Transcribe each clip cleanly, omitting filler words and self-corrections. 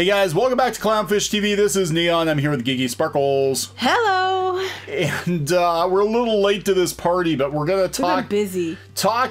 Hey guys, welcome back to Clownfish TV. This is Kneon. I'm here with Geeky Sparkles. Hello. And we're a little late to this party, but we're gonna talk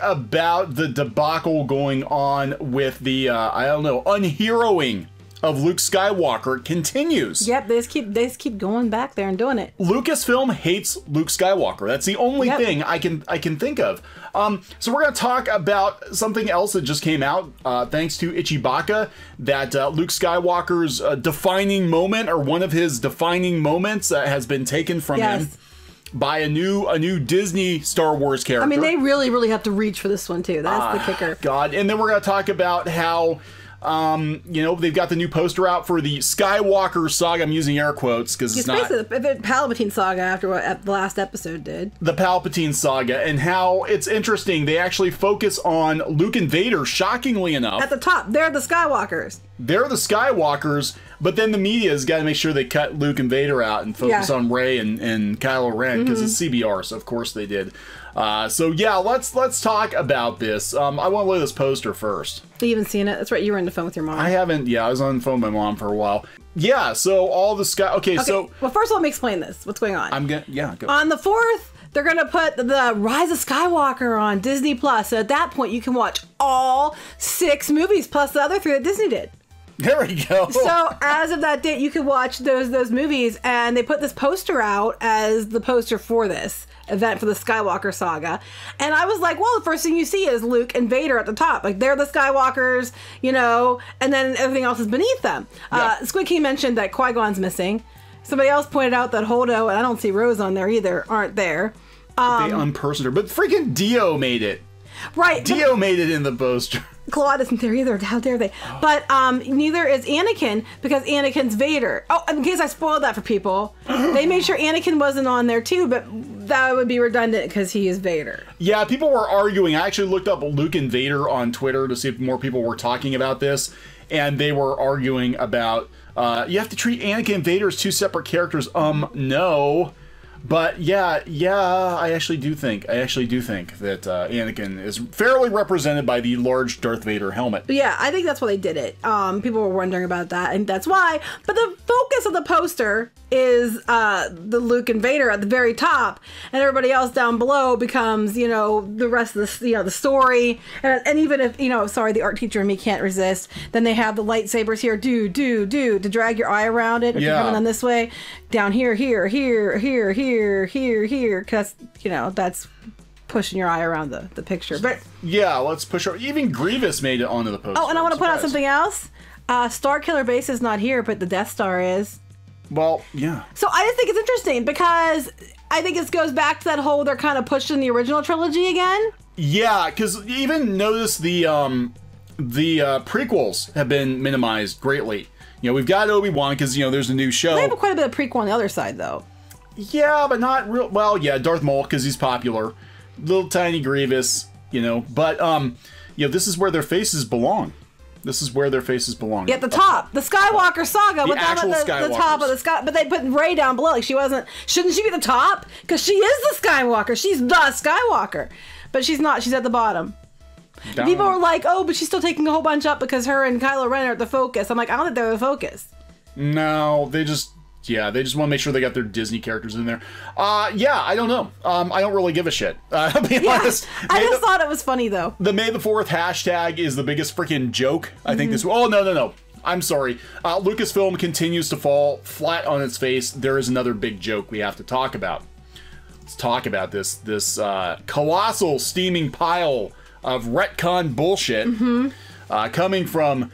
about the debacle going on with the I don't know, unheroing of Luke Skywalker. It continues. Yep, they just keep going back there and doing it. Lucasfilm hates Luke Skywalker. That's the only thing I can think of. So we're going to talk about something else that just came out thanks to Ichibaka, that Luke Skywalker's defining moment, or one of his defining moments, has been taken from him by a new Disney Star Wars character. I mean, they really have to reach for this one too. That's the kicker. God. And then we're going to talk about how you know, they've got the new poster out for the Skywalker saga. I'm using air quotes because it's not the Palpatine saga after what the last episode did. The Palpatine saga, and how it's interesting. They actually focus on Luke and Vader, shockingly enough. At the top, they're the Skywalkers. They're the Skywalkers, but then the media's got to make sure they cut Luke and Vader out and focus on Rey and Kylo Ren, because it's CBR, so of course they did. So yeah, let's talk about this. I want to look at this poster first. You even seen it? That's right, you were on the phone with your mom. I haven't. Yeah, I was on the phone with my mom for a while. Yeah, so all the Okay, so well, first let me explain this. What's going on? Go. On the 4th, they're gonna put the Rise of Skywalker on Disney Plus. So at that point, you can watch all 6 movies plus the other 3 that Disney did. There we go. So as of that date, you could watch those movies, and they put this poster out as the poster for this event for the Skywalker saga. And I was like, well, the first thing you see is Luke and Vader at the top. Like, they're the Skywalkers, you know, and then everything else is beneath them. Squid King mentioned that Qui-Gon's missing. Somebody else pointed out that Holdo, and I don't see Rose on there either, aren't there. They unpersoned her, but freaking Dio made it. Right. Dio made it in the poster. Claude isn't there either. How dare they? But neither is Anakin, because Anakin's Vader. Oh, in case I spoiled that for people, they made sure Anakin wasn't on there too, but that would be redundant because he is Vader. Yeah, people were arguing. I actually looked up Luke and Vader on Twitter to see if more people were talking about this, and they were arguing about you have to treat Anakin and Vader as 2 separate characters. No. But yeah, I actually do think that Anakin is fairly represented by the large Darth Vader helmet. Yeah, I think that's why they did it. People were wondering about that, and that's why. But the focus of the poster is the Luke and Vader at the very top, and everybody else down below becomes, you know, the rest of the, the story. And even if, sorry, the art teacher and me can't resist, then they have the lightsabers here, do to drag your eye around it. If you're coming on this way, down here, because that's pushing your eye around the picture. But yeah, let's push her. Even Grievous made it onto the poster. Oh, and I want to point out something else. Starkiller Base is not here, but the Death Star is. Well, yeah. So I just think it's interesting because I think this goes back to that whole they're kind of pushing the original trilogy again. Yeah, because even notice the prequels have been minimized greatly. You know, we've got Obi-Wan because, there's a new show. They have quite a bit of prequel on the other side, though. Yeah, but not real. Well, yeah, Darth Maul because he's popular. Little tiny Grievous, But, this is where their faces belong. This is where their faces belong. Yeah, at the top. The Skywalker saga. The actual Skywalkers. The top of the sky. But they put Rey down below. Like, she wasn't. Shouldn't she be at the top? Because she is the Skywalker. She's the Skywalker. But she's not. She's at the bottom. People were like, oh, but she's still taking a whole bunch up because her and Kylo Ren are at the focus. I'm like, I don't think they're the focus. No, they just want to make sure they got their Disney characters in there. Yeah, I don't know. I don't really give a shit. I'll be honest. I just thought it was funny, though. The May the 4th hashtag is the biggest freaking joke. I think this... Oh, no. I'm sorry. Lucasfilm continues to fall flat on its face. There is another big joke we have to talk about. Let's talk about this colossal steaming pile of retcon bullshit coming from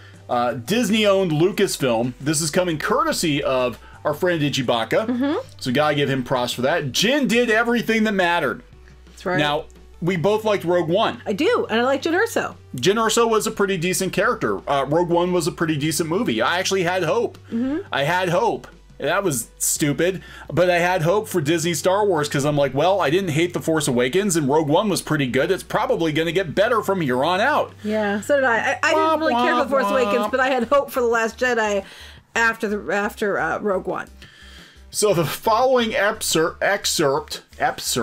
Disney-owned Lucasfilm. This is coming courtesy of our friend Ichibaka. So gotta give him props for that. Jyn did everything that mattered. That's right. Now, we both liked Rogue One. I do, and I like Jyn Erso. Jyn Erso was a pretty decent character. Rogue One was a pretty decent movie. I actually had hope. I had hope. That was stupid, but I had hope for Disney Star Wars because I'm like, well, I didn't hate The Force Awakens and Rogue One was pretty good. It's probably going to get better from here on out. Yeah, so did I. I didn't really care for The Force Awakens, but I had hope for The Last Jedi after Rogue One. So the following excerpt. Might as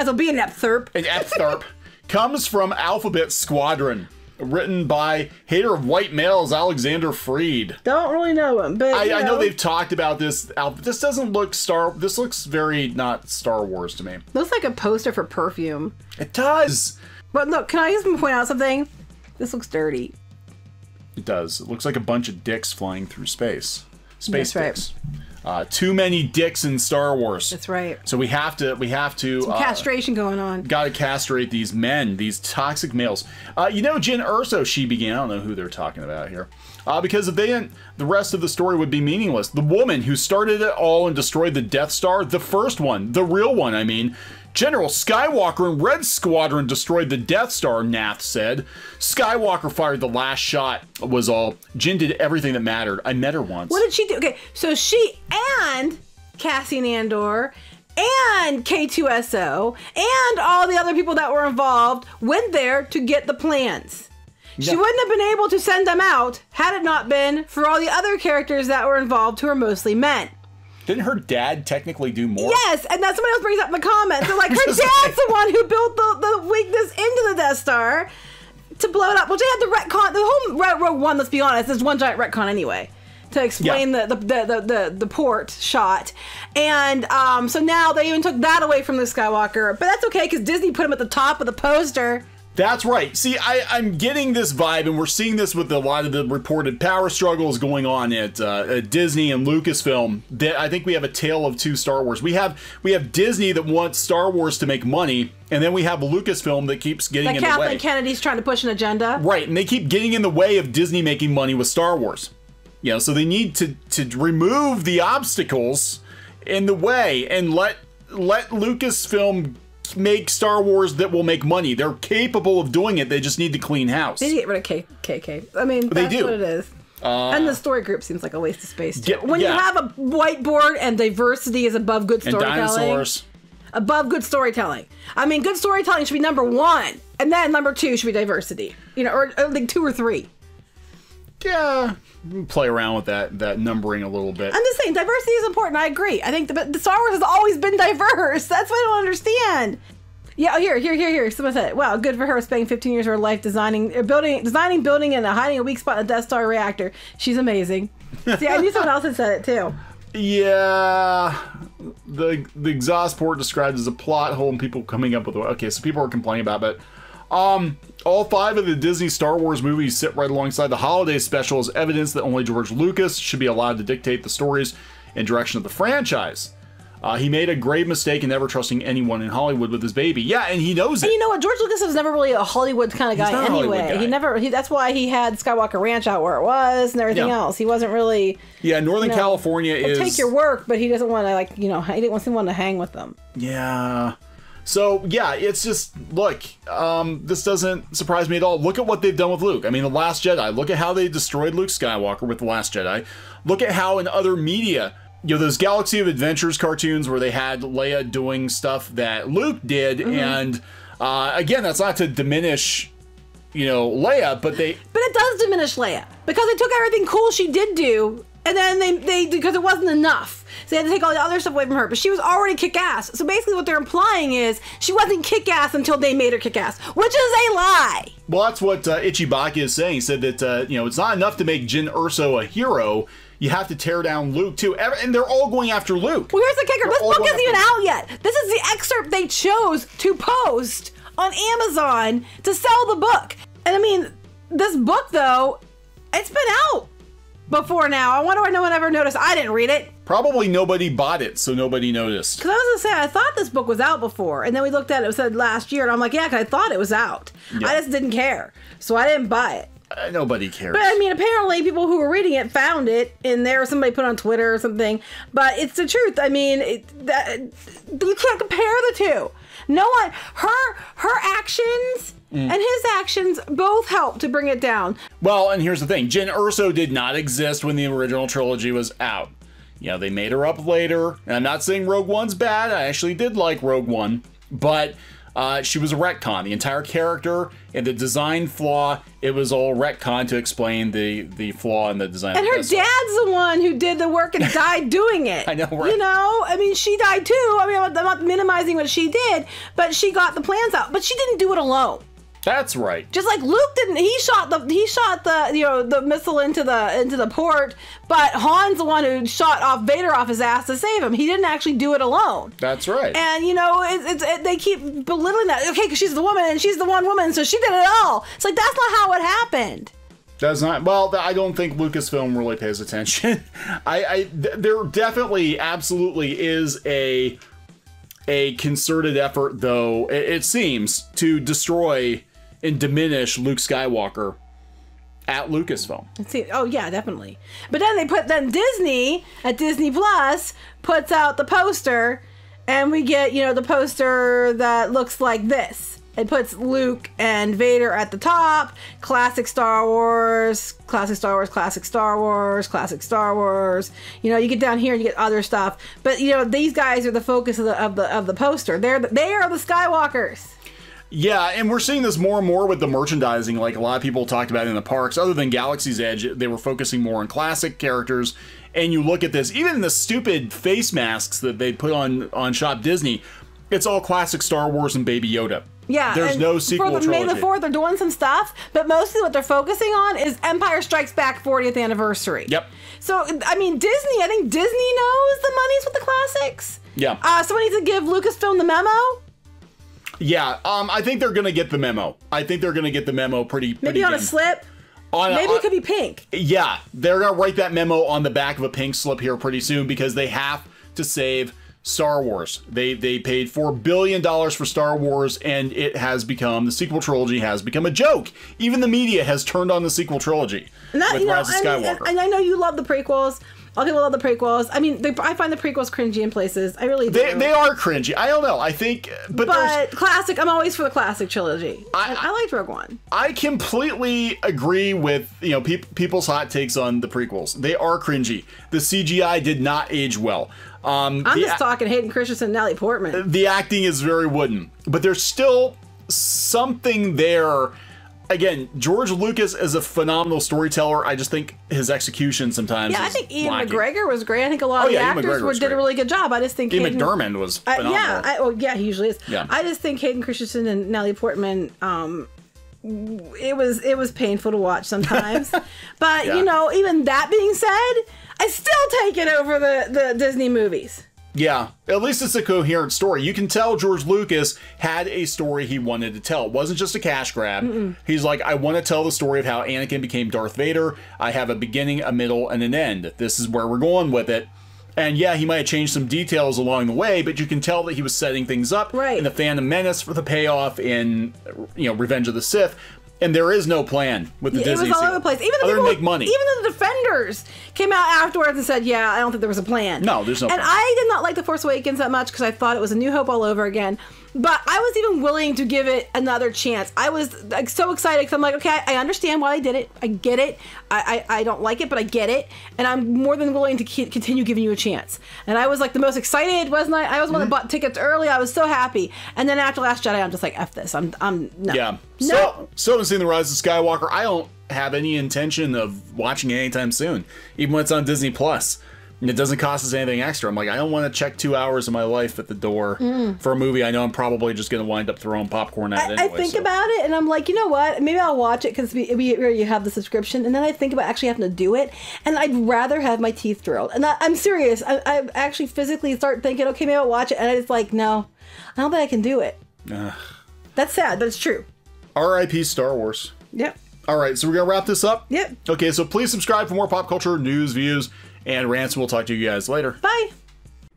well be an excerpt. An excerpt comes from Alphabet Squadron. written by hater of white males Alexander Freed. Don't really know him, but I know they've talked about this. This doesn't look This looks very not Star Wars to me. Looks like a poster for perfume. It does. But look, can I just point out something? This looks dirty. It does. It looks like a bunch of dicks flying through space. Space That's dicks. Too many dicks in Star Wars. That's right. So we have to. Some castration going on. Got to castrate these men, these toxic males. You know, Jyn Erso, she began. I don't know who they're talking about here. Because if they didn't, the rest of the story would be meaningless. The woman who started it all and destroyed the Death Star, the first one, the real one, I mean. General Skywalker and Red Squadron destroyed the Death Star, Nath said. Skywalker fired the last shot, was all. Jyn did everything that mattered. I met her once. What did she do? Okay, so she and Cassian Andor and K2SO and all the other people that were involved went there to get the plans. She wouldn't have been able to send them out had it not been for all the other characters that were involved who are mostly men. Didn't her dad technically do more? Yes, and that somebody else brings up in the comments. They're like, her dad's the one who built the weakness into the Death Star to blow it up. Well, they had the retcon, the whole Rogue One, let's be honest, is one giant retcon anyway, to explain the port shot. And so now they even took that away from the Skywalker. But that's okay, because Disney put him at the top of the poster. That's right. See, I'm getting this vibe, and we're seeing this with a lot of the reported power struggles going on at Disney and Lucasfilm. That I think we have a tale of two Star Wars. We have Disney that wants Star Wars to make money, and then we have Lucasfilm that keeps getting in the way. Kathleen Kennedy's trying to push an agenda. Right, and they keep getting in the way of Disney making money with Star Wars. You know, so they need to remove the obstacles in the way and let Lucasfilm make Star Wars that will make money. They're capable of doing it. They just need to clean house. They need to get rid of KK. I mean, that's what it is. And the story group seems like a waste of space, too. When you have a whiteboard and diversity is above good storytelling. And dinosaurs. Above good storytelling. I mean, good storytelling should be number one. And then number two should be diversity. You know, or like 2 or 3. Yeah, play around with that numbering a little bit. I'm just saying, diversity is important. I agree. I think the Star Wars has always been diverse. That's what I don't understand. Yeah, oh, here. Someone said, wow, good for her, spending 15 years of her life designing, building, and hiding a weak spot in a Death Star reactor. She's amazing. See, I knew someone else had said it, too. Yeah, the exhaust port described as a plot hole and people coming up with... Okay, so people are complaining about it. All 5 of the Disney Star Wars movies sit right alongside the holiday special as evidence that only George Lucas should be allowed to dictate the stories and direction of the franchise. He made a grave mistake in never trusting anyone in Hollywood with his baby. Yeah, and he knows it. And you know what? George Lucas was never really a Hollywood kind of guy anyway. Guy. That's why he had Skywalker Ranch out where it was and everything else. He wasn't really... Yeah, Northern California is... take your work, but he doesn't want to, he didn't want someone to hang with them. Yeah. So, yeah, it's just, look, this doesn't surprise me at all. Look at what they've done with Luke. I mean, The Last Jedi. Look at how they destroyed Luke Skywalker with The Last Jedi. Look at how in other media, those Galaxy of Adventures cartoons where they had Leia doing stuff that Luke did. Mm-hmm. And, again, that's not to diminish, Leia, but they... But it does diminish Leia. Because they took everything cool she did do, and then they because it wasn't enough. So they had to take all the other stuff away from her. But she was already kick-ass. So basically what they're implying is she wasn't kick-ass until they made her kick-ass, which is a lie. Well, that's what Ichibaki is saying. He said that, it's not enough to make Jyn Erso a hero. You have to tear down Luke, too. And they're all going after Luke. Well, here's the kicker. This book isn't even out yet. This is the excerpt they chose to post on Amazon to sell the book. And I mean, this book, though, it's been out before now. I wonder why no one ever noticed. I didn't read it. Probably nobody bought it, so nobody noticed. Because I was going to say, I thought this book was out before. And then we looked at it, it said last year. And I'm like, yeah, because I thought it was out. Yeah. I just didn't care. So I didn't buy it. Nobody cares. But I mean, apparently people who were reading it found it in there. Somebody put on Twitter or something. But it's the truth. I mean, you can't compare the two. No one, her actions and his actions both helped to bring it down. Well, and here's the thing. Jyn Erso did not exist when the original trilogy was out. They made her up later. And I'm not saying Rogue One's bad. I actually did like Rogue One. But she was a retcon. The entire character and the design flaw, it was all retcon to explain the flaw in the design. And her dad's the one who did the work and died doing it. I know, right? I mean, she died too. I mean, I'm not minimizing what she did, but she got the plans out. But she didn't do it alone. That's right. Just like Luke didn't, he shot the the missile into the port, but Han's the one who shot off Vader off his ass to save him. He didn't actually do it alone. That's right. And they keep belittling that. Okay, because she's the woman and she's the one woman, so she did it all. It's like that's not how it happened. Does not. Well, I don't think Lucasfilm really pays attention. There definitely, absolutely is a concerted effort, though it seems, to destroy and diminish Luke Skywalker at Lucasfilm. Oh yeah, definitely. But then Disney at Disney Plus puts out the poster, and we get the poster that looks like this. It puts Luke and Vader at the top, classic Star Wars, classic Star Wars, classic Star Wars, classic Star Wars. You get down here and you get other stuff. But these guys are the focus of the poster. They are the Skywalkers. Yeah, and we're seeing this more and more with the merchandising, like a lot of people talked about in the parks. Other than Galaxy's Edge, they were focusing more on classic characters. And you look at this, even the stupid face masks that they put on Shop Disney, it's all classic Star Wars and Baby Yoda. Yeah, there's no sequel trilogy. May the 4th, they're doing some stuff, but mostly what they're focusing on is Empire Strikes Back 40th anniversary. Yep. So, I think Disney knows the money's with the classics. Yeah. Somebody needs to give Lucasfilm the memo. Yeah, I think they're going to get the memo. I think they're going to get the memo pretty Maybe on again. A slip. Maybe it could be pink. Yeah, they're going to write that memo on the back of a pink slip here pretty soon because they have to save Star Wars. They paid $4 billion for Star Wars, and the sequel trilogy has become a joke. Even the media has turned on the sequel trilogy with Rise of Skywalker. And I know you love the prequels. A lot of people love the prequels. I mean, I find the prequels cringy in places. I really do. They are cringy. I don't know. I think... But classic, I'm always for the classic trilogy. I liked Rogue One. I completely agree with, people's hot takes on the prequels. They are cringy. The CGI did not age well. I'm just talking Hayden Christensen and Natalie Portman. The acting is very wooden. But there's still something there. Again, George Lucas is a phenomenal storyteller. I just think his execution sometimes is I think Ian lacking. McGregor was great. I think a lot of the actors did a really good job. I just think Ian McDermott was phenomenal. He usually is. Yeah. I just think Hayden Christensen and Natalie Portman, it was painful to watch sometimes. But, even that being said, I still take it over the Disney movies. Yeah, at least it's a coherent story. You can tell George Lucas had a story he wanted to tell. It wasn't just a cash grab. He's like, I want to tell the story of how Anakin became Darth Vader. I have a beginning, a middle, and an end. This is where we're going with it. And yeah, he might have changed some details along the way, but you can tell that he was setting things up in The Phantom Menace for the payoff in, Revenge of the Sith. And there is no plan with the Disney. It was all over the place. Even the people, make money. Even the Defenders came out afterwards and said, "Yeah, I don't think there was a plan." No, there's no. And plan. I did not like The Force Awakens that much because I thought it was A New Hope all over again. But I was even willing to give it another chance. I was so excited because I'm like, okay, I understand why they did it. I get it. I don't like it, but I get it. And I'm more than willing to continue giving you a chance. And I was like the most excited, wasn't I? I was one that bought tickets early. I was so happy. And then after Last Jedi, I'm just like, F this. I'm no. Yeah. No. So haven't seen The Rise of Skywalker. I don't have any intention of watching it anytime soon, even when it's on Disney Plus. And it doesn't cost us anything extra. I'm like, I don't want to check 2 hours of my life at the door for a movie I know I'm probably just going to wind up throwing popcorn at anyway. I think about it, and I'm like, you know what? Maybe I'll watch it because you have the subscription. And then I think about actually having to do it, and I'd rather have my teeth drilled. And I'm serious. I actually physically start thinking, okay, maybe I'll watch it. And I just like, no, I don't think I can do it. That's sad, but it's true. R.I.P. Star Wars. Yep. All right, so we're going to wrap this up? Yep. Okay, so please subscribe for more pop culture news, views, and rants. We'll talk to you guys later. Bye.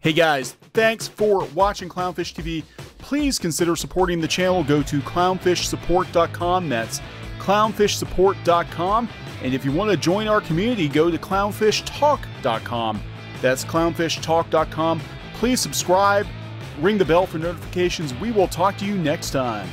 Hey guys, thanks for watching Clownfish TV. Please consider supporting the channel. Go to clownfishsupport.com. That's clownfishsupport.com. And if you want to join our community, go to clownfishtalk.com. That's clownfishtalk.com. Please subscribe, ring the bell for notifications. We will talk to you next time.